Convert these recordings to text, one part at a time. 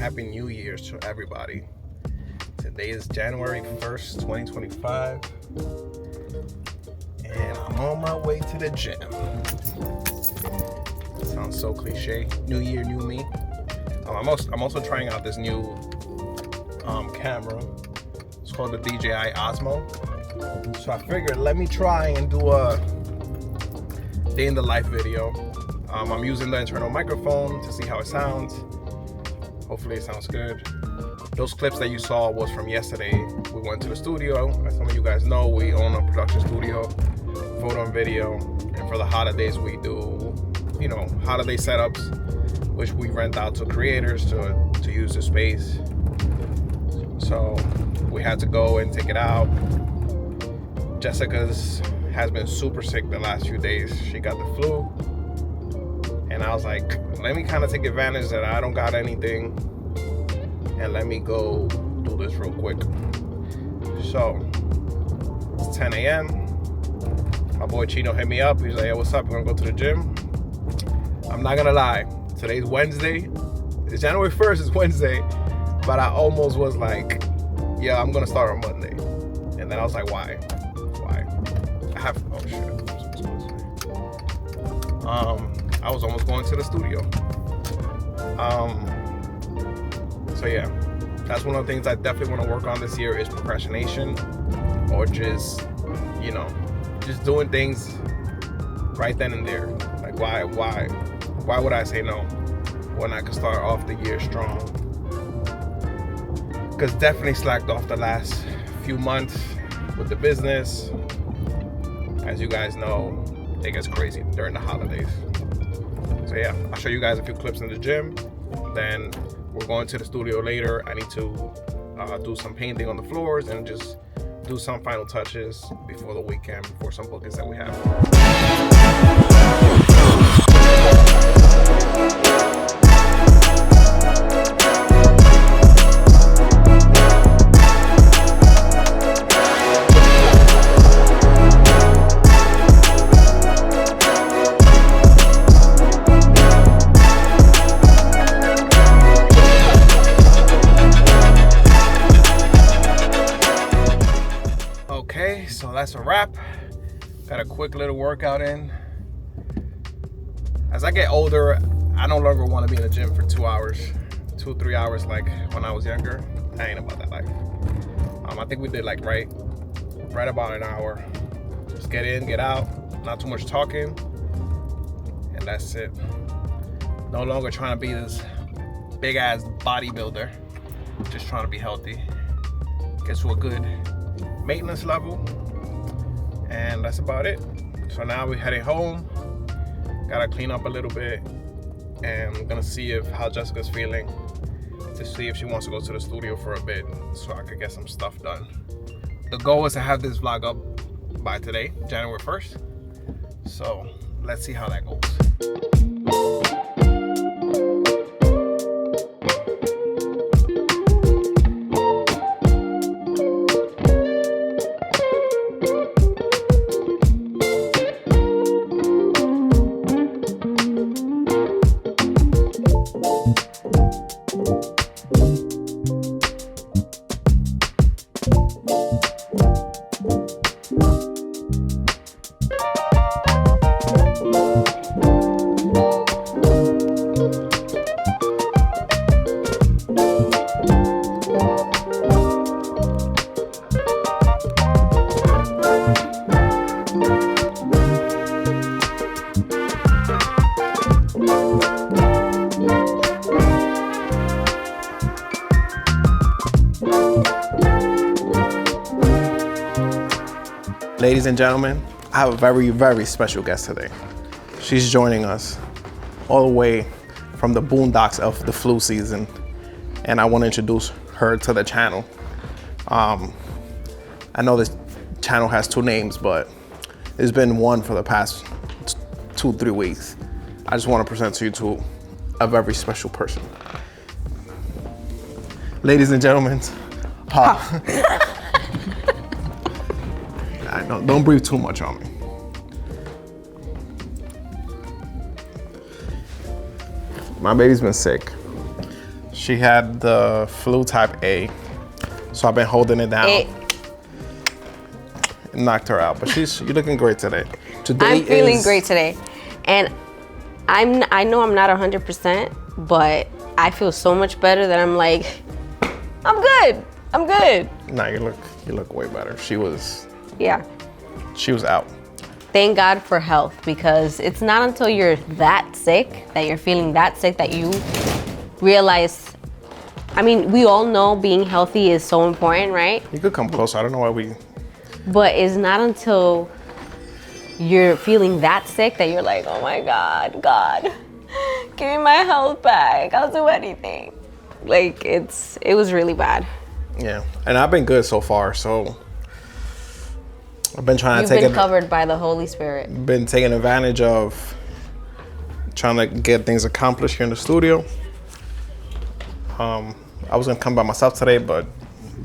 Happy New Year to everybody. Today is January 1st, 2025, and I'm on my way to the gym. Sounds so cliche. New year, new me. I'm also trying out this new camera. It's called the DJI Osmo. So I figured let me try and do a day in the life video. I'm using the internal microphone to see how it sounds. Hopefully it sounds good. Those clips that you saw was from yesterday. We went to the studio. As some of you guys know, we own a production studio, photo and video. And for the holidays, we do, holiday setups, which we rent out to creators to use the space. So we had to go and take it out. Jessica's has been super sick the last few days. She got the flu. And I was like, let me kind of take advantage that I don't got anything and let me go do this real quick. So it's 10 a.m. My boy Chino hit me up. He's like, hey, what's up? We're gonna go to the gym. I'm not gonna lie. Today's Wednesday. It's January 1st, it's Wednesday. But I almost was like, yeah, I'm gonna start on Monday. And then I was like, why? I have, oh shit. I was almost going to the studio. So yeah, that's one of the things I definitely want to work on this year is procrastination, or just doing things right then and there. Like why would I say no when I could start off the year strong? Because definitely slacked off the last few months with the business. As you guys know, it gets crazy during the holidays. So yeah, I'll show you guys a few clips in the gym. Then we're going to the studio later. I need to do some painting on the floors and just do some final touches before the weekend for some bookings that we have. So that's a wrap. Got a quick little workout in. As I get older, I no longer want to be in the gym for 2 hours, 2-3 hours like when I was younger. I ain't about that life. I think we did like right about an hour. Just get in, get out, not too much talking, and that's it. No longer trying to be this big ass bodybuilder. Just trying to be healthy. Get to a good maintenance level, and that's about it. So now we're heading home. Gotta clean up a little bit, and I'm gonna see how Jessica's feeling, to see if she wants to go to the studio for a bit so I could get some stuff done. The goal is to have this vlog up by today, January 1st. So let's see how that goes. Ladies and gentlemen, I have a very, very special guest today. She's joining us all the way from the boondocks of the flu season, and I want to introduce her to the channel. I know this channel has 2 names, but it's been one for the past 2-3 weeks. I just want to present to you to a very special person. Ladies and gentlemen, don't breathe too much on me. My baby's been sick, She had the flu type A, so I've been holding it down. It knocked her out, but you're looking great today. I'm feeling great today, and I know I'm not 100%, but I feel so much better that I'm like, I'm good. I'm good. Nah, you look way better. She was out. Thank God for health, because it's not until you're that sick, that you're feeling that sick, that you realize. I mean, we all know being healthy is so important, right? You could come closer. I don't know why we. But it's not until you're feeling that sick that you're like, oh my God, give me my health back. I'll do anything. Like, it was really bad. Yeah, and I've been good so far, so I've been trying to You've been covered by the Holy Spirit. Been taking advantage of trying to get things accomplished here in the studio. I was gonna come by myself today, but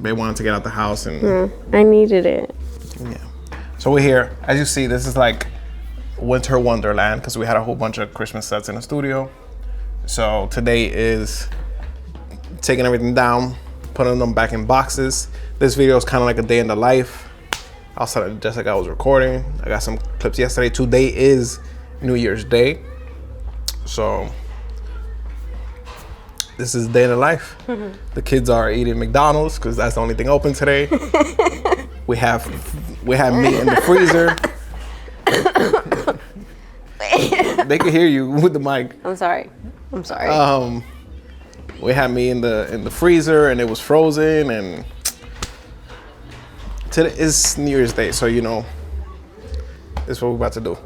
they wanted to get out the house and I needed it. Yeah. So we're here. As you see, this is like winter wonderland because we had a whole bunch of Christmas sets in the studio. So today is taking everything down, putting them back in boxes. This video is kind of like a day in the life. Outside of Jessica, I was recording. I got some clips yesterday. Today is New Year's Day. So this is day in the life. The kids are eating McDonald's because that's the only thing open today. We have meat in the freezer. They can hear you with the mic. I'm sorry. We had meat in the freezer and it was frozen, and today is New Year's Day, so you know this is what we're about to do.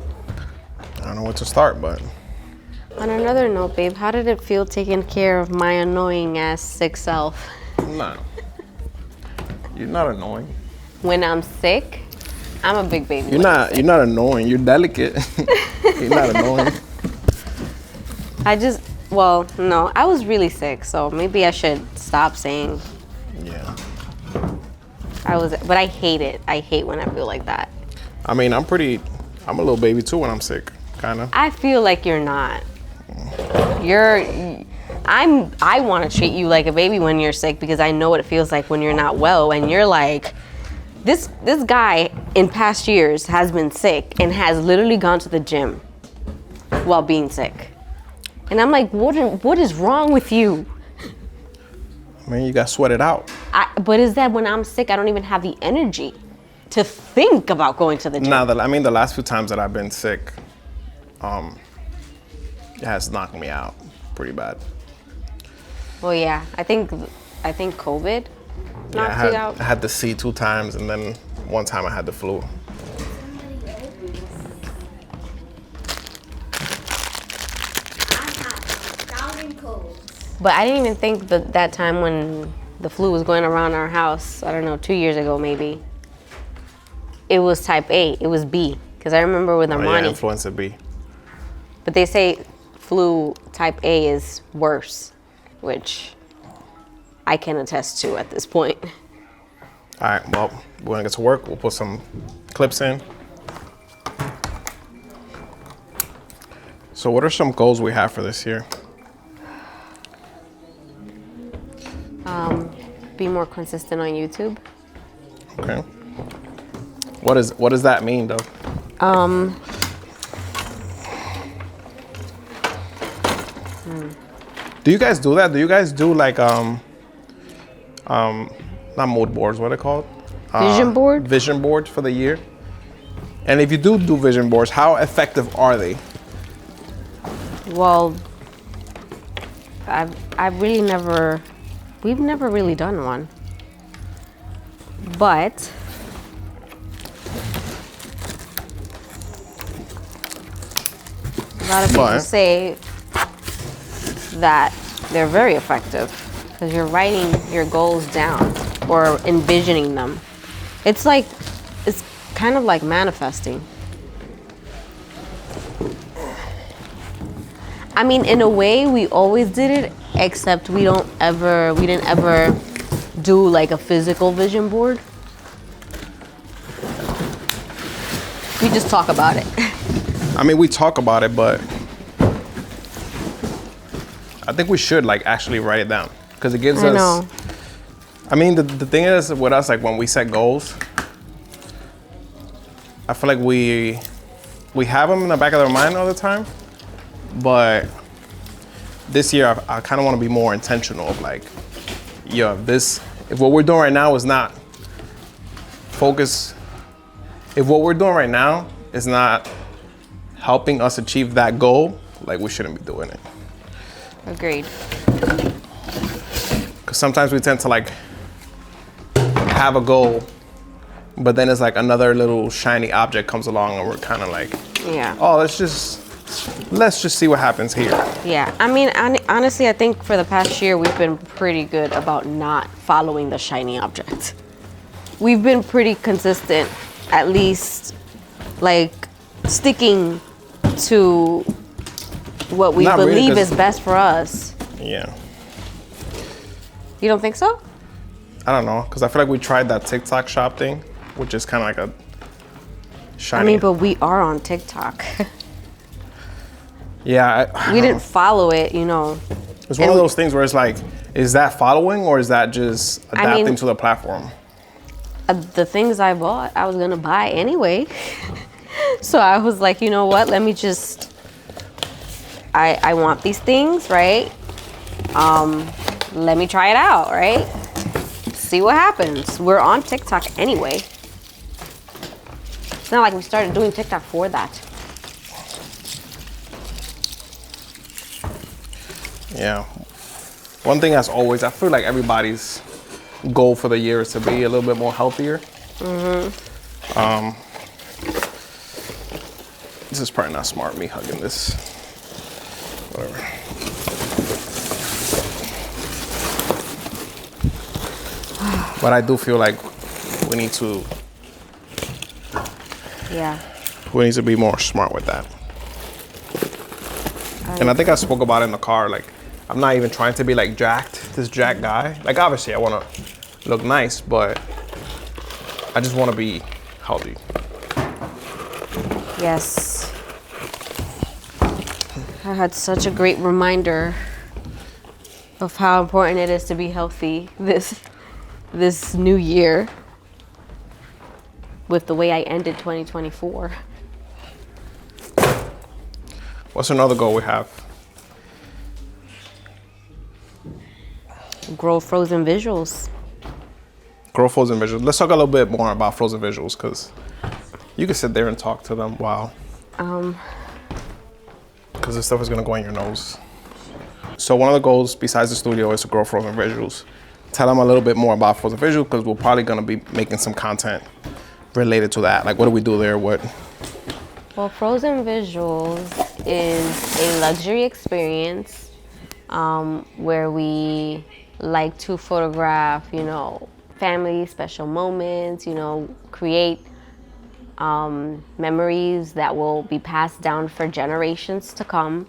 I don't know where to start, but on another note, babe, how did it feel taking care of my annoying ass sick self? No. You're not annoying. When I'm sick, I'm a big baby. You're not annoying. You're delicate. You're not annoying. No, I was really sick, so maybe I should stop saying. Yeah. But I hate it. I hate when I feel like that. I mean, I'm a little baby too when I'm sick, kind of. I feel like you're not. I want to treat you like a baby when you're sick, because I know what it feels like when you're not well, and you're like, this guy in past years has been sick and has literally gone to the gym while being sick. And I'm like, what is wrong with you? I mean, you got sweated out. But is that when I'm sick, I don't even have the energy to think about going to the gym? No, the last few times that I've been sick, it has knocked me out pretty bad. Well, yeah, I think COVID knocked you out. I had the C 2 times, and then one time I had the flu. But I didn't even think that time when the flu was going around our house, I don't know, 2 years ago maybe, it was type A, it was B. Because I remember with Armani. Yeah, influenza B. But they say flu type A is worse, which I can attest to at this point. All right, well, we're gonna get to work. We'll put some clips in. So what are some goals we have for this year? Be more consistent on YouTube. Okay. What does that mean, though? Do you guys do that? Do you guys do like not mood boards? What are they called? Vision board. Vision boards for the year. And if you do vision boards, how effective are they? Well, we've never really done one. But a lot of people say that they're very effective because you're writing your goals down or envisioning them. It's kind of like manifesting. I mean, in a way, we always did it, except we didn't ever do like a physical vision board. We just talk about it. I mean, we talk about it, but I think we should like actually write it down. because it gives I us. know. I mean, the thing is with us, like when we set goals, I feel like we have them in the back of our mind all the time, but this year I kind of want to be more intentional of like, yo, if what we're doing right now is not focus, if what we're doing right now is not helping us achieve that goal, like we shouldn't be doing it. Agreed. Because sometimes we tend to like have a goal, but then it's like another little shiny object comes along and we're kind of like, Yeah. oh, let's just see what happens here. Yeah. I mean, honestly, I think for the past year, we've been pretty good about not following the shiny object. We've been pretty consistent, at least like sticking to what we Not really, believe 'cause- is best for us. Yeah. You don't think so? I don't know, because I feel like we tried that TikTok shop thing, which is kind of like a shiny. I mean, but we are on TikTok. Yeah. We didn't follow it, you know. It's one of those things where it's like, is that following or is that just adapting mean- to the platform? The things I bought, I was gonna buy anyway. So I was like, you know what? Let me just. I want these things, right? Let me try it out, right? See what happens. We're on TikTok anyway. It's not like we started doing TikTok for that. Yeah. One thing that's always, I feel like everybody's goal for the year is to be a little bit more healthier. This is probably not smart, me hugging this. Whatever. But I do feel like we need to Yeah. be more smart with that. And I think I spoke about it in the car. Like, I'm not even trying to be like this jacked guy. Like, obviously, I want to look nice, but I just want to be healthy. Yes. I had such a great reminder of how important it is to be healthy this new year with the way I ended 2024. What's another goal we have? Grow frozen visuals. Grow frozen visuals. Let's talk a little bit more about frozen visuals, because you can sit there and talk to them. Wow. Because this stuff is going to go in your nose. So one of the goals besides the studio is to grow frozen visuals. Tell them a little bit more about frozen visuals, because we're probably going to be making some content related to that. Like, what do we do there? What? Well, Frozen Visuals is a luxury experience where we like to photograph, you know, family special moments, you know, create memories that will be passed down for generations to come.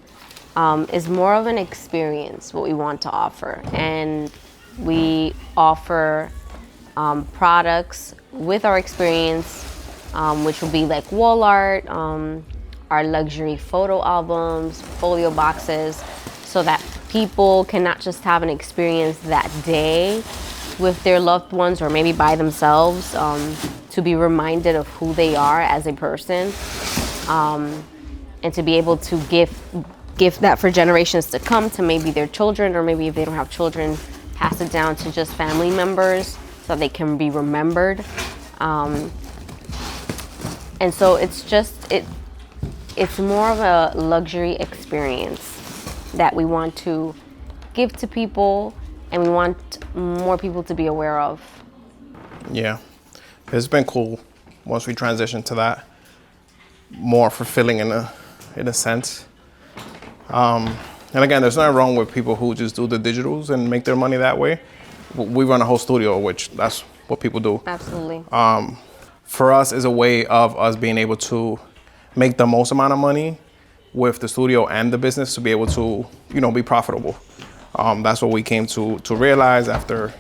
Is more of an experience what we want to offer, and we offer products with our experience, which will be like wall art, our luxury photo albums, folio boxes, so that people can not just have an experience that day with their loved ones or maybe by themselves, to be reminded of who they are as a person, and to be able to give that for generations to come to maybe their children, or maybe if they don't have children, pass it down to just family members so they can be remembered. And so it's more of a luxury experience that we want to give to people, and we want more people to be aware of. Yeah. It's been cool once we transition to that. More fulfilling in a sense. And again, there's nothing wrong with people who just do the digitals and make their money that way. We run a whole studio, which that's what people do. Absolutely. For us, is a way of us being able to make the most amount of money with the studio and the business to be able to, you know, be profitable. That's what we came to realize after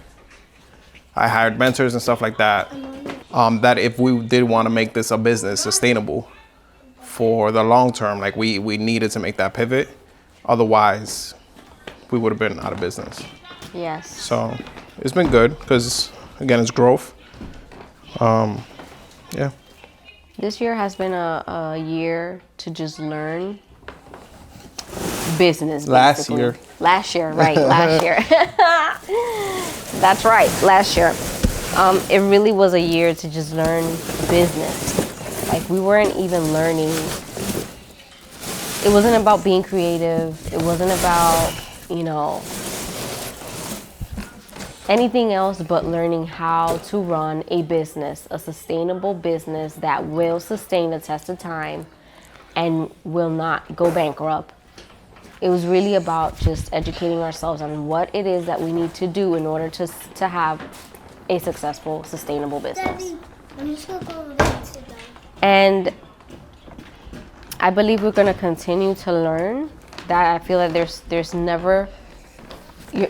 I hired mentors and stuff like that. That if we did want to make this a business sustainable for the long term, like we needed to make that pivot. Otherwise, we would have been out of business. Yes. So it's been good because, again, it's growth. Yeah. This year has been a year to just learn business. Last basically. year. Last year, right? Last year. That's right. Last year. It really was a year to just learn business. Like we weren't even learning. It wasn't about being creative. It wasn't about, anything else but learning how to run a business, a sustainable business that will sustain the test of time and will not go bankrupt. It was really about just educating ourselves on what it is that we need to do in order to have a successful, sustainable business. Daddy, I'm just gonna go over there and sit down. And I believe we're going to continue to learn that. I feel like there's never,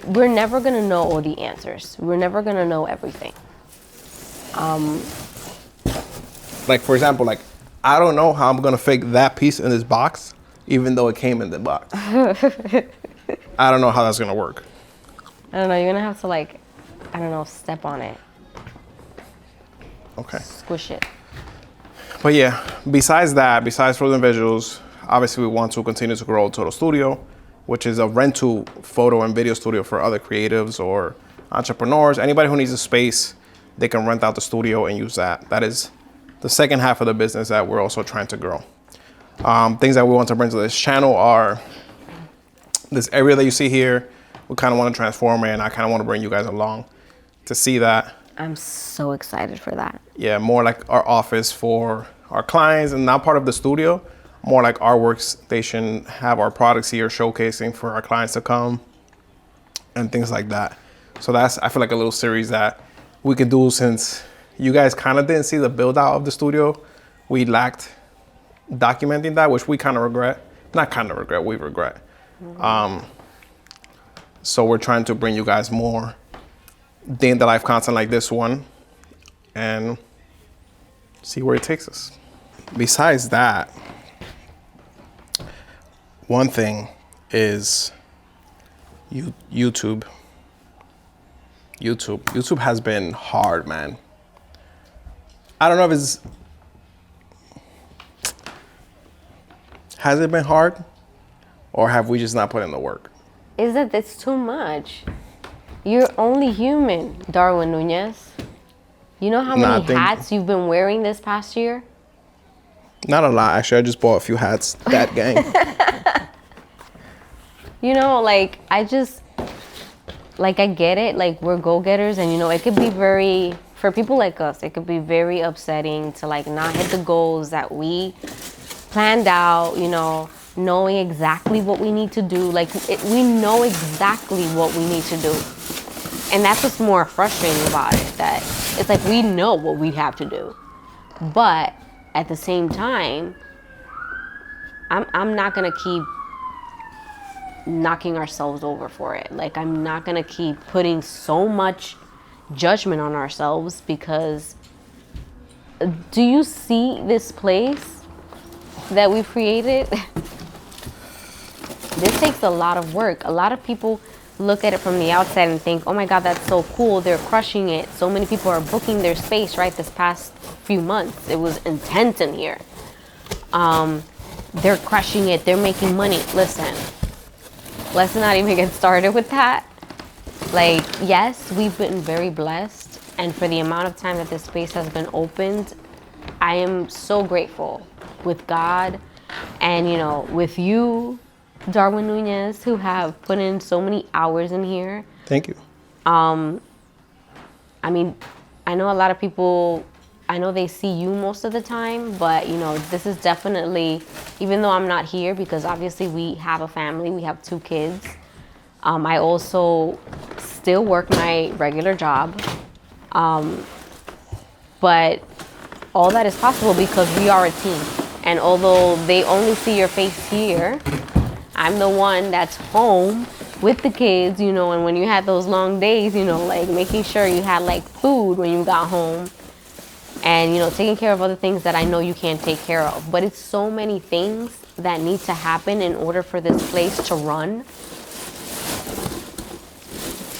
we're never going to know all the answers. We're never going to know everything. Like, for example, like, I don't know how I'm going to fake that piece in this box, even though it came in the box. I don't know how that's going to work. I don't know. You're going to have to, like, I don't know, step on it. Okay. Squish it. But yeah, besides Frozen Visuals, obviously we want to continue to grow Total Studio, which is a rental photo and video studio for other creatives or entrepreneurs. Anybody who needs a space, they can rent out the studio and use that. That is the second half of the business that we're also trying to grow. Things that we want to bring to this channel are this area that you see here. We kind of want to transform it, and I kind of want to bring you guys along to see that. I'm so excited for that. Yeah, more like our office for our clients, and not part of the studio, more like our workstation, have our products here showcasing for our clients to come and things like that. So that's, I feel like, a little series that we could do, since you guys kind of didn't see the build out of the studio. We lacked documenting that, which we kind of regret. Not kind of regret, we regret. So we're trying to bring you guys more day in the life content like this one and see where it takes us. Besides that, one thing is YouTube. YouTube has been hard, man. I don't know if has it been hard, or have we just not put in the work? Is that it's too much? You're only human, Darwin Nunez. You know how many hats you've been wearing this past year? Not a lot, actually. I just bought a few hats, that gang. Like, I get it. Like, we're go-getters, and, it could be for people like us, it could be very upsetting to, like, not hit the goals that we planned out, knowing exactly what we need to do. Like, we know exactly what we need to do. And that's what's more frustrating about it, that it's like we know what we have to do. But at the same time, I'm not going to keep knocking ourselves over for it. Like, I'm not going to keep putting so much judgment on ourselves, because do you see this place that we've created? This takes a lot of work. A lot of people look at it from the outside and think, oh my God, that's so cool. They're crushing it. So many people are booking their space, right? This past few months, it was intense in here. They're crushing it. They're making money. Listen, let's not even get started with that. Like, yes, we've been very blessed. And for the amount of time that this space has been opened, I am so grateful with God and, with you, Darwin Nunez, who have put in so many hours in here. Thank you. I mean, I know a lot of people, I know they see you most of the time, but this is definitely, even though I'm not here, because obviously we have a family, we have 2 kids. I also still work my regular job. But all that is possible because we are a team. And although they only see your face here, I'm the one that's home with the kids, and when you had those long days, like making sure you had like food when you got home and, taking care of other things that I know you can't take care of. But it's so many things that need to happen in order for this place to run.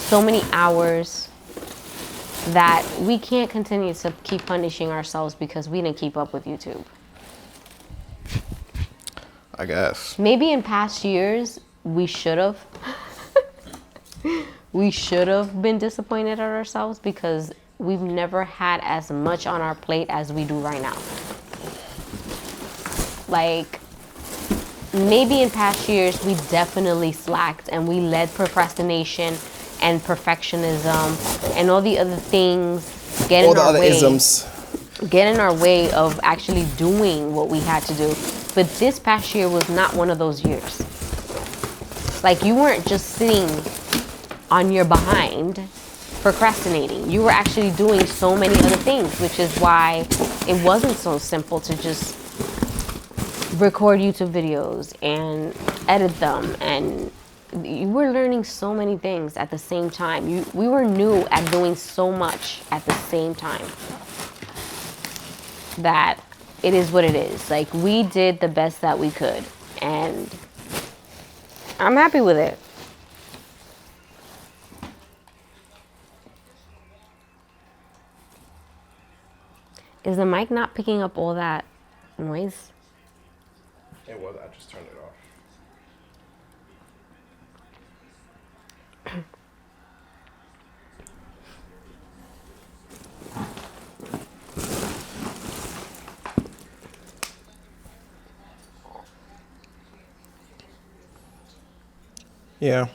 so many hours that we can't continue to keep punishing ourselves because we didn't keep up with YouTube. I guess. Maybe in past years, we should have. We should have been disappointed at ourselves because we've never had as much on our plate as we do right now. Like, maybe in past years, we definitely slacked and we let procrastination and perfectionism and all the other things get in our way. Get in our way of actually doing what we had to do. But this past year was not one of those years. Like, you weren't just sitting on your behind procrastinating. You were actually doing so many other things, which is why it wasn't so simple to just record YouTube videos and edit them. And you were learning so many things at the same time. We were new at doing so much at the same time that it is what it is. Like, we did the best that we could, and I'm happy with it. Is the mic not picking up all that noise? It was. I just turned it off. Yeah.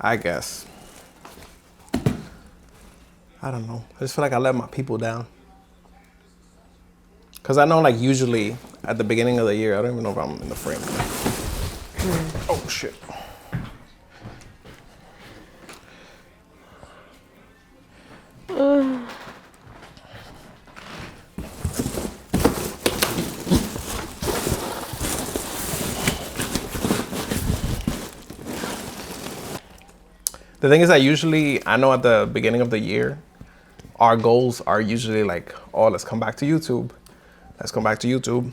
I guess. I don't know. I just feel like I let my people down. Because I know, like, usually at the beginning of the year, I don't even know if I'm in the frame. Oh, shit. The thing is that usually, I know at the beginning of the year, our goals are usually like, oh, let's come back to YouTube. Let's come back to YouTube.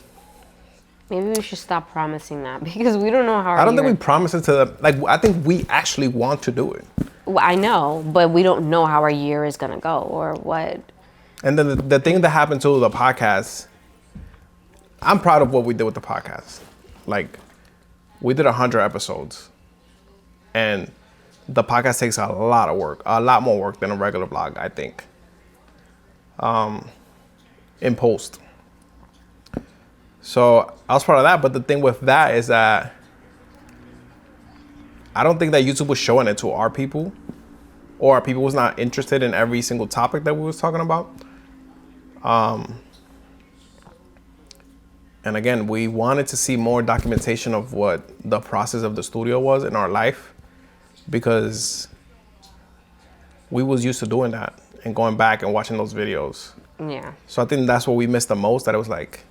Maybe we should stop promising that because we don't know how. I don't think we promise it to them. Like, I think we actually want to do it. Well, I know, but we don't know how our year is gonna go or what. And then the thing that happened to the podcast, I'm proud of what we did with the podcast. Like, we did 100 episodes, and the podcast takes a lot of work, a lot more work than a regular vlog, I think. In post. So I was proud of that, but the thing with that is that I don't think that YouTube was showing it to our people, or our people was not interested in every single topic that we was talking about. And again, we wanted to see more documentation of what the process of the studio was in our life, because we was used to doing that and going back and watching those videos. Yeah. So I think that's what we missed the most, that it was like,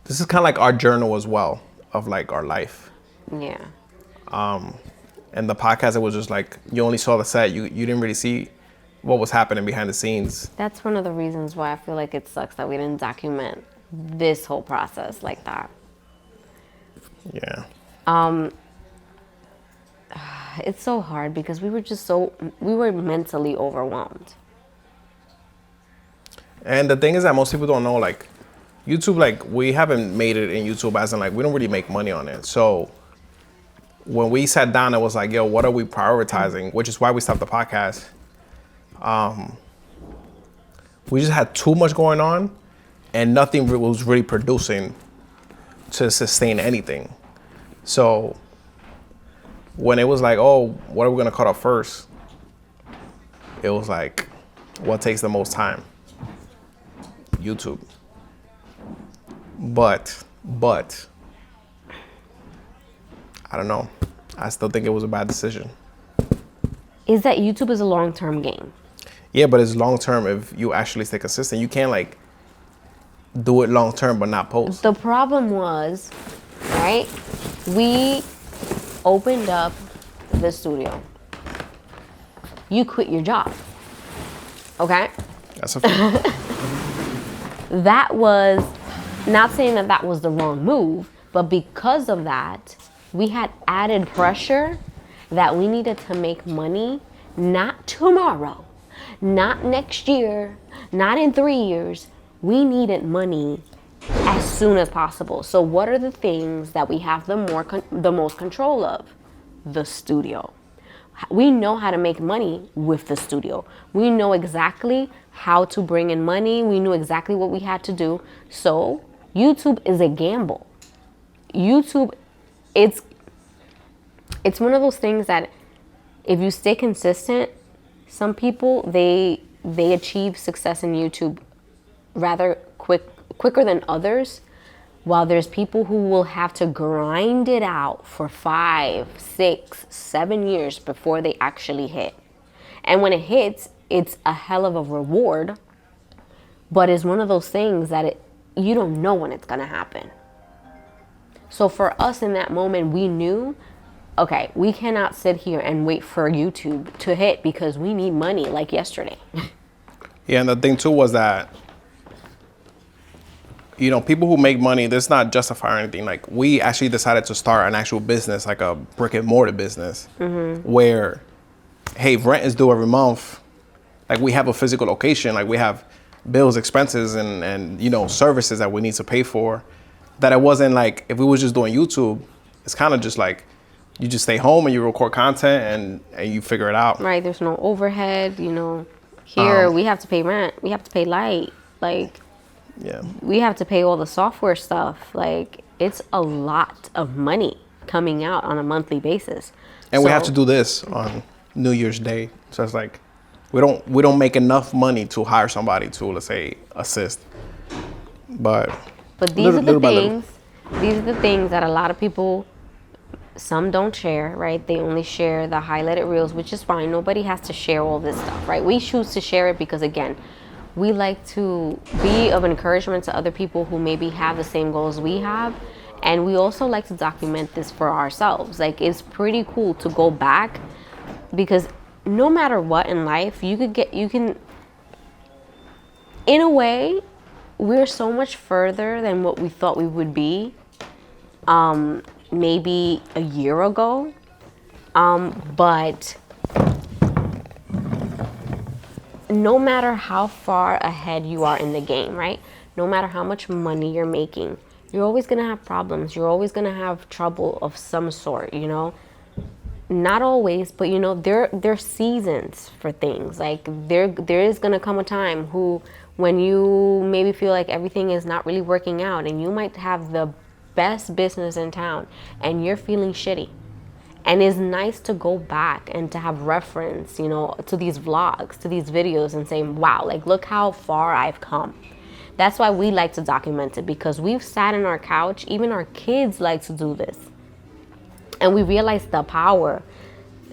this is kind of like our journal as well of like our life. Yeah. And the podcast, it was just like, you only saw the set. You didn't really see what was happening behind the scenes. That's one of the reasons why I feel like it sucks that we didn't document this whole process like that. Yeah. It's so hard because we were mentally overwhelmed. And the thing is that most people don't know, like, YouTube, like, we haven't made it in YouTube as in, like, we don't really make money on it. So when we sat down, it was like, yo, what are we prioritizing? Which is why we stopped the podcast. We just had too much going on, and nothing was really producing to sustain anything. So when it was like, oh, what are we gonna cut off first? It was like, what takes the most time? YouTube. But I don't know. I still think it was a bad decision. Is that YouTube is a long-term game. Yeah, but it's long-term if you actually stay consistent. You can't, like, do it long-term but not post. The problem was, right, we opened up the studio. You quit your job, okay? That's a fact. That was, not saying that that was the wrong move, but because of that, we had added pressure that we needed to make money, not tomorrow, not next year, not in 3 years. We needed money as soon as possible. So what are the things that we have the most control of? The studio. We know how to make money with the studio. We know exactly how to bring in money. We knew exactly what we had to do. So YouTube is a gamble. YouTube, it's one of those things that if you stay consistent, some people, they achieve success in YouTube rather quicker than others, while there's people who will have to grind it out for 5, 6, 7 years before they actually hit. And when it hits, it's a hell of a reward, but it's one of those things that you don't know when it's gonna happen. So for us in that moment, we knew, okay, we cannot sit here and wait for YouTube to hit because we need money like yesterday. Yeah, and the thing too was that, you know, people who make money, that's not justifying anything. Like, we actually decided to start an actual business, like a brick and mortar business, where, hey, rent is due every month. Like, we have a physical location. Like, we have bills, expenses, and you know, services that we need to pay for. That it wasn't like, if we was just doing YouTube, it's kind of just like, you just stay home and you record content and you figure it out. Right, there's no overhead, you know. Here, we have to pay rent. We have to pay light. Like, yeah, we have to pay all the software stuff. Like, it's a lot of money coming out on a monthly basis. And we have to do this on New Year's Day. So it's like, we don't make enough money to hire somebody to, let's say, assist. But these are the things. These are the things that a lot of people, some don't share, right? They only share the highlighted reels, which is fine. Nobody has to share all this stuff, right? We choose to share it because, again, we like to be of encouragement to other people who maybe have the same goals we have. And we also like to document this for ourselves. Like, it's pretty cool to go back, because no matter what in life, you can, in a way, we're so much further than what we thought we would be maybe a year ago. But no matter how far ahead you are in the game, right? No matter how much money you're making, you're always gonna have problems. You're always gonna have trouble of some sort, you know? Not always, but you know, there's seasons for things. Like, there is gonna come a time when you maybe feel like everything is not really working out, and you might have the best business in town and you're feeling shitty. And it's nice to go back and to have reference, you know, to these vlogs, to these videos, and saying, wow, like, look how far I've come. That's why we like to document it, because we've sat in our couch, even our kids like to do this. And we realize the power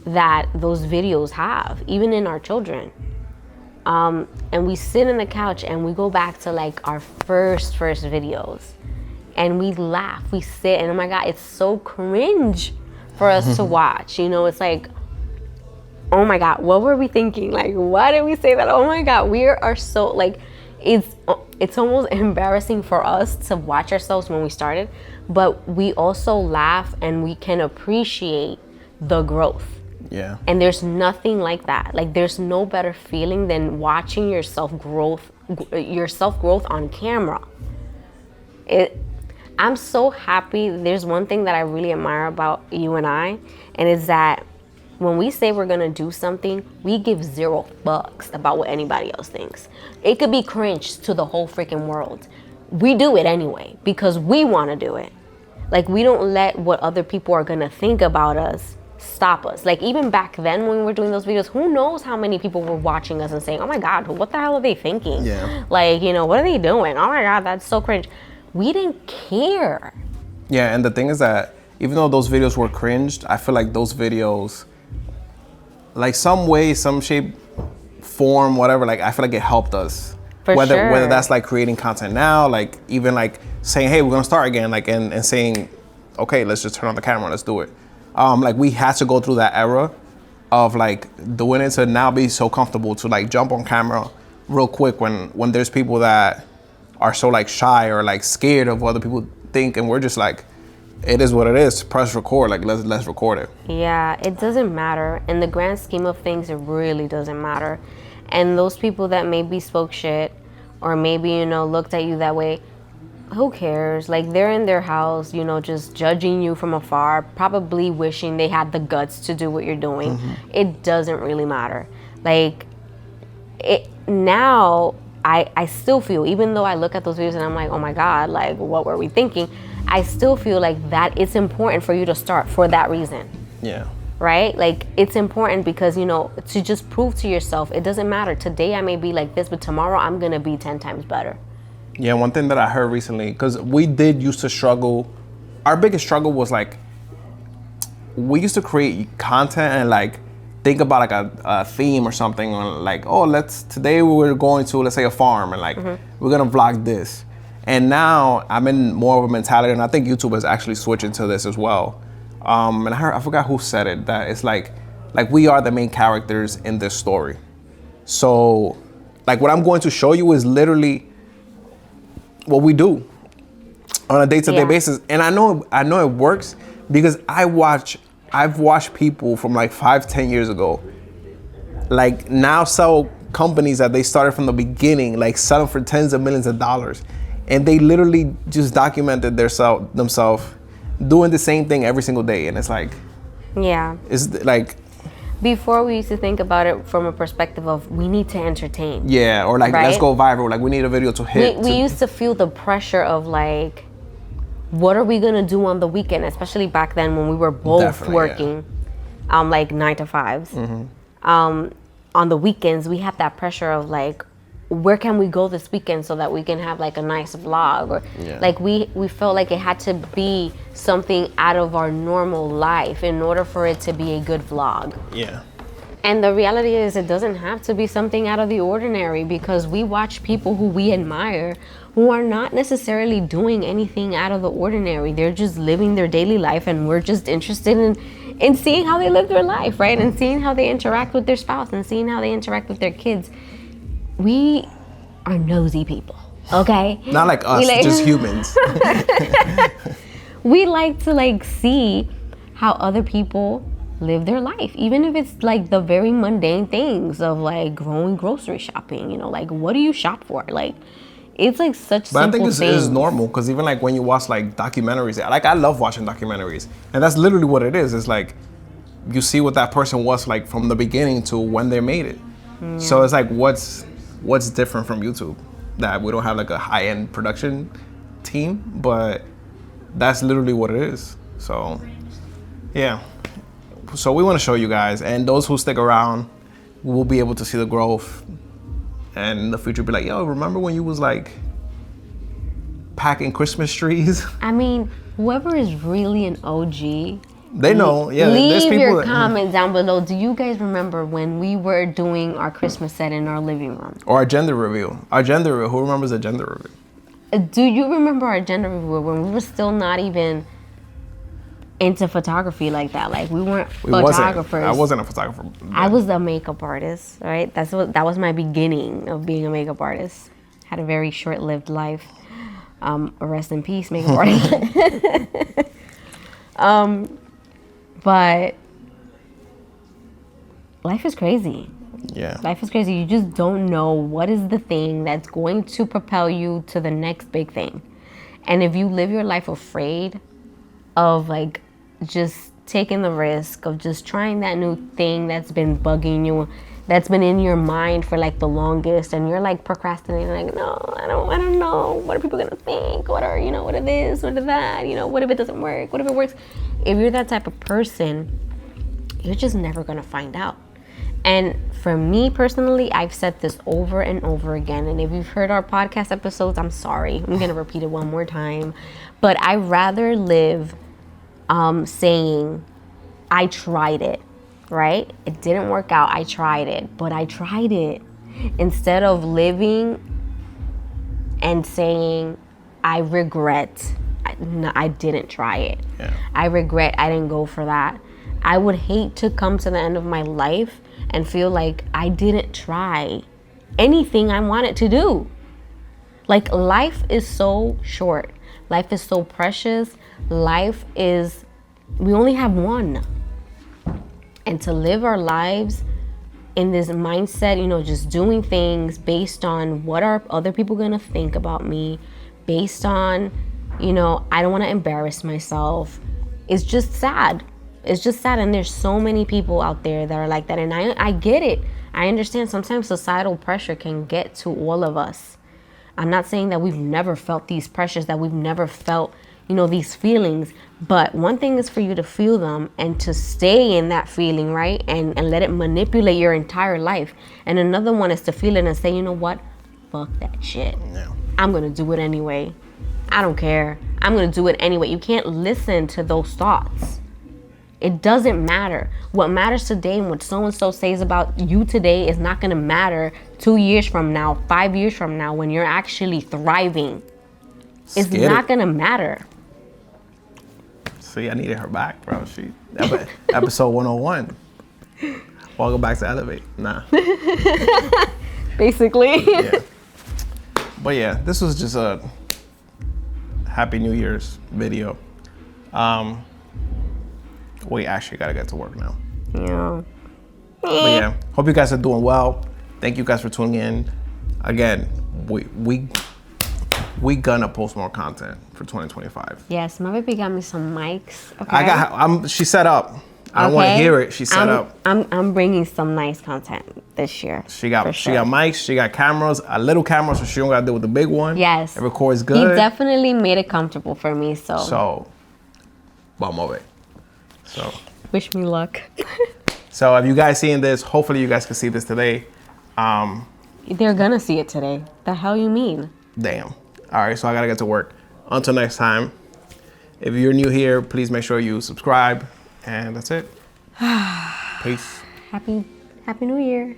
that those videos have, even in our children. And we sit in the couch and we go back to like our first videos, and we laugh, we sit, and oh my God, it's so cringe for us to watch. You know, it's like, oh my God, what were we thinking? Like, why did we say that? Oh my God, we are so, like, it's almost embarrassing for us to watch ourselves when we started, but we also laugh and we can appreciate the growth. Yeah. And there's nothing like that. Like, there's no better feeling than watching your self-growth on camera. I'm so happy. There's one thing that I really admire about you and I, and it's that when we say we're gonna do something, we give 0 fucks about what anybody else thinks. It could be cringe to the whole freaking world. We do it anyway because we wanna do it. Like, we don't let what other people are gonna think about us stop us. Like, even back then when we were doing those videos, who knows how many people were watching us and saying, oh my God, what the hell are they thinking? Yeah. Like, you know, what are they doing? Oh my God, that's so cringe. We didn't care. Yeah, and the thing is that even though those videos were cringed, I feel like those videos, like, some way, some shape, form, whatever, like, I feel like it helped us. Whether that's like creating content now, like even like saying, hey, we're gonna start again, like, and saying, okay, let's just turn on the camera, let's do it. Like, we had to go through that era of like doing it to now be so comfortable to like jump on camera real quick when there's people that are so like shy or like scared of what other people think, and we're just like, it is what it is. Press record. Like let's record it. Yeah, it doesn't matter. In the grand scheme of things, it really doesn't matter. And those people that maybe spoke shit or maybe, you know, looked at you that way, who cares? Like, they're in their house, you know, just judging you from afar, probably wishing they had the guts to do what you're doing. It doesn't really matter. Like, it now, I still feel, even though I look at those videos and I'm like, oh my God, like, what were we thinking? I still feel like that it's important for you to start for that reason. Yeah. Right? Like, it's important because, you know, to just prove to yourself, it doesn't matter. Today I may be like this, but tomorrow I'm going to be 10 times better. Yeah, one thing that I heard recently, because we did used to struggle, our biggest struggle was like, we used to create content and like think about like a theme or something, or like, oh, today we're going to, let's say, a farm, and like, we're going to vlog this. And now I'm in more of a mentality, and I think YouTube is actually switching to this as well. And I forgot who said it, that it's like we are the main characters in this story. So like what I'm going to show you is literally what we do on a day-to-day basis. And I know it works because I've watched people from like 5-10 years ago, like now sell companies that they started from the beginning, like selling for tens of millions of dollars. And they literally just documented themselves doing the same thing every single day. And it's like, yeah, it's like, before we used to think about it from a perspective of we need to entertain. Yeah, or like, right? Let's go viral. Like, we need a video to hit. We used to feel the pressure of like, what are we gonna do on the weekend? Especially back then when we were both working, like 9 to 5s. On the weekends, we had that pressure of like, where can we go this weekend so that we can have like a nice vlog, or like we felt like it had to be something out of our normal life in order for it to be a good vlog. Yeah. And the reality is it doesn't have to be something out of the ordinary, because we watch people who we admire who are not necessarily doing anything out of the ordinary. They're just living their daily life, and we're just interested in seeing how they live their life, right? And seeing how they interact with their spouse and seeing how they interact with their kids. We are nosy people, okay? Not like us, just humans. We like to like see how other people live their life, even if it's like the very mundane things of like going grocery shopping, you know, like what do you shop for? Like, it's like such simple things. But I think this is normal, because even like when you watch like documentaries, like I love watching documentaries, and that's literally what it is. It's like you see what that person was like from the beginning to when they made it. So it's like, what's different from YouTube? That we don't have like a high-end production team, but that's literally what it is. So yeah, so we want to show you guys, and those who stick around will be able to see the growth, and in the future be like, yo, remember when you was like packing Christmas trees? I mean, whoever is really an OG, they know. Yeah, leave your comment down below. Do you guys remember when we were doing our Christmas set in our living room? Or our gender reveal. Who remembers a gender reveal? Do you remember our gender reveal when we were still not even into photography like that? Like, we weren't photographers. I wasn't a photographer. I was a makeup artist, right? That was my beginning of being a makeup artist. Had a very short-lived life. Rest in peace, makeup artist. But life is crazy. Yeah. Life is crazy. You just don't know what is the thing that's going to propel you to the next big thing. And if you live your life afraid of like just taking the risk of just trying that new thing that's been bugging you, that's been in your mind for like the longest, and you're like procrastinating, like, no, I don't know. What are people gonna think? What it is, what is that? What if it doesn't work? What if it works? If you're that type of person, you're just never gonna find out. And for me personally, I've said this over and over again. And if you've heard our podcast episodes, I'm sorry. I'm gonna repeat it one more time. But I rather live saying, I tried it, right? It didn't work out. I tried it, but I tried it. Instead of living and saying, I regret, I didn't try it. Yeah. I regret I didn't go for that. I would hate to come to the end of my life and feel like I didn't try anything I wanted to do. Like, life is so short. Life is so precious. We only have one. And to live our lives in this mindset, you know, just doing things based on what are other people gonna think about me, based on, you know, I don't wanna embarrass myself. It's just sad. It's just sad. And there's so many people out there that are like that. And I get it. I understand sometimes societal pressure can get to all of us. I'm not saying that we've never felt these pressures, that we've never felt, you know, these feelings. But one thing is for you to feel them and to stay in that feeling, right? And let it manipulate your entire life. And another one is to feel it and say, you know what? Fuck that shit. Yeah. I'm going to do it anyway. I don't care. I'm going to do it anyway. You can't listen to those thoughts. It doesn't matter. What matters today and what so-and-so says about you today is not going to matter 2 years from now, 5 years from now, when you're actually thriving. It's not going to matter. See, I needed her back, bro. Episode 101. Welcome back to Elevate. Nah. Basically. Yeah. But yeah, this was just a Happy New Year's video. We actually gotta get to work now. Yeah. But yeah, hope you guys are doing well. Thank you guys for tuning in. Again, we gonna post more content for 2025. Yes, my baby got me some mics. Okay. She's set up. I don't want to hear it. She's set up. I'm bringing some nice content this year. She got mics. She got cameras. A little camera, so she don't gotta deal with the big one. Yes. It records good. He definitely made it comfortable for me. So vamos a ver. So wish me luck. So if you guys seeing this, hopefully you guys can see this today. They're gonna see it today. The hell you mean? Damn. All right, so I gotta get to work. Until next time. If you're new here, please make sure you subscribe. And that's it. Peace. Happy New Year.